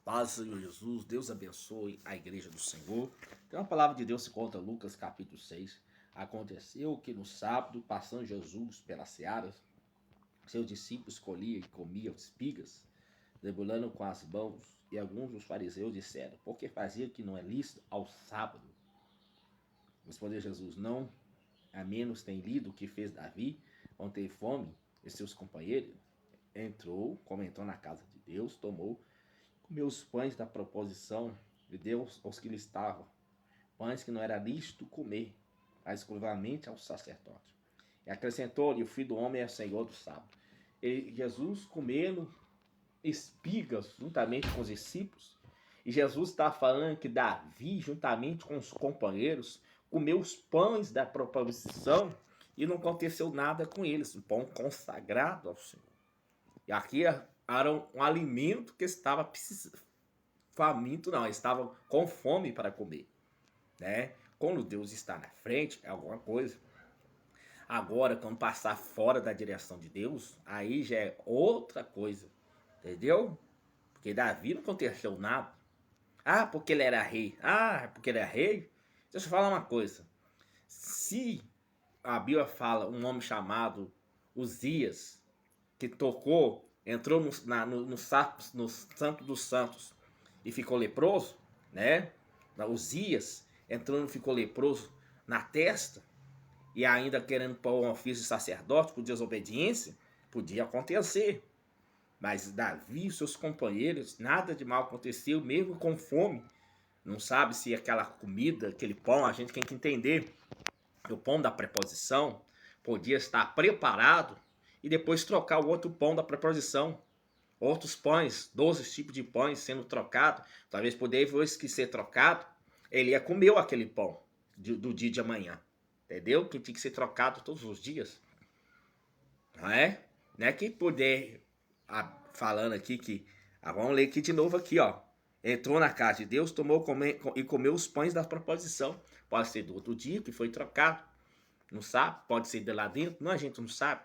Paz, Senhor Jesus, Deus abençoe a igreja do Senhor. Tem uma palavra de Deus que conta Lucas capítulo 6. Aconteceu que no sábado, passando Jesus pelas searas, seus discípulos colhiam e comiam espigas, debulhando com as mãos, e alguns dos fariseus disseram: por que fazia que não é lícito ao sábado? Respondeu Jesus: não, a menos tem lido o que fez Davi, quando teve fome, e seus companheiros. Entrou, comentou na casa de Deus, tomou, comeu os pães da proposição de Deus aos que lhe estavam, pães que não era lícito comer, mas exclusivamente ao sacerdote. E acrescentou-lhe: o Filho do Homem é Senhor do sábado. E Jesus comendo espigas juntamente com os discípulos. E Jesus está falando que Davi, juntamente com os companheiros, comeu os pães da proposição e não aconteceu nada com eles. Um pão consagrado ao Senhor. E aqui era um alimento que estava faminto, não, estavam com fome para comer, né? Quando Deus está na frente, é alguma coisa. Agora, quando passar fora da direção de Deus, aí já é outra coisa, entendeu? Porque Davi não aconteceu nada. Ah, porque ele era rei. Ah, porque ele é rei. Deixa eu falar uma coisa. Se a Bíblia fala um homem chamado Uzias, que tocou, entrou no Santo dos Santos e ficou leproso, né? Uzias entrou e ficou leproso na testa e ainda querendo pôr um ofício de sacerdote por desobediência, podia acontecer. Mas Davi e seus companheiros, nada de mal aconteceu, mesmo com fome. Não sabe se aquela comida, aquele pão, a gente tem que entender que o pão da preposição podia estar preparado e depois trocar o outro pão da preposição. Outros pães, 12 tipos de pães sendo trocados, talvez pudesse que ser trocado, ele ia comer aquele pão do dia de amanhã. Entendeu? Que tinha que ser trocado todos os dias. Não é? Não é que poder, falando aqui que, vamos ler aqui de novo aqui, ó. Entrou na casa de Deus, tomou e comeu os pães da proposição. Pode ser do outro dia que foi trocado. Não sabe? Pode ser de lá dentro. Não, a gente não sabe.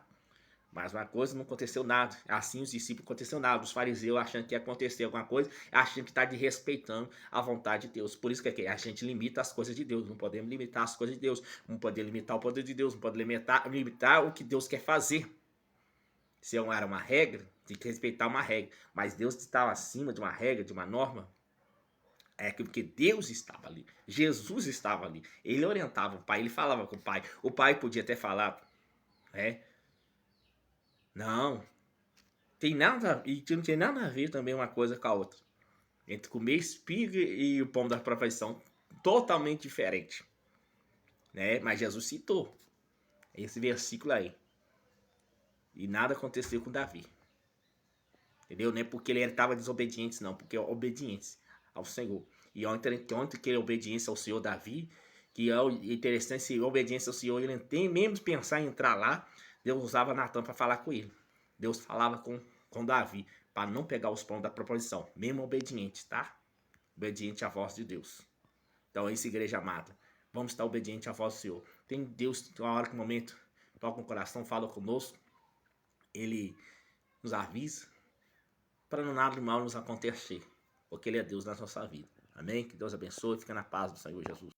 Mas uma coisa não aconteceu nada. Assim os discípulos não aconteceu nada. Os fariseus achando que ia acontecer alguma coisa, achando que está desrespeitando a vontade de Deus. Por isso que a gente limita as coisas de Deus. Não podemos limitar as coisas de Deus. Não podemos limitar o poder de Deus. Não podemos limitar o que Deus quer fazer. Se não era uma regra, tem que respeitar uma regra. Mas Deus estava acima de uma regra, de uma norma. É porque Deus estava ali. Jesus estava ali. Ele orientava o Pai. Ele falava com o Pai. O Pai podia até falar, né? Não. Tem nada, e não tem nada a ver também uma coisa com a outra. Entre comer espiga e o pão da profissão, totalmente diferente. Né? Mas Jesus citou esse versículo aí. E nada aconteceu com Davi. Entendeu? Não é porque ele estava desobediente, não. Porque é obediência ao Senhor. E ontem que é obediência ao Senhor Davi, que é interessante, se obediência ao Senhor, ele tem mesmo pensar em entrar lá, Deus usava Natan para falar com ele. Deus falava com Davi, para não pegar os pães da proposição, mesmo obediente, tá? Obediente à voz de Deus. Então, essa igreja amada, vamos estar obediente à voz do Senhor. Tem Deus, uma hora que um momento, toca no coração, fala conosco, Ele nos avisa, para não nada de mal nos acontecer, porque Ele é Deus na nossa vida. Amém? Que Deus abençoe, fica na paz do Senhor Jesus.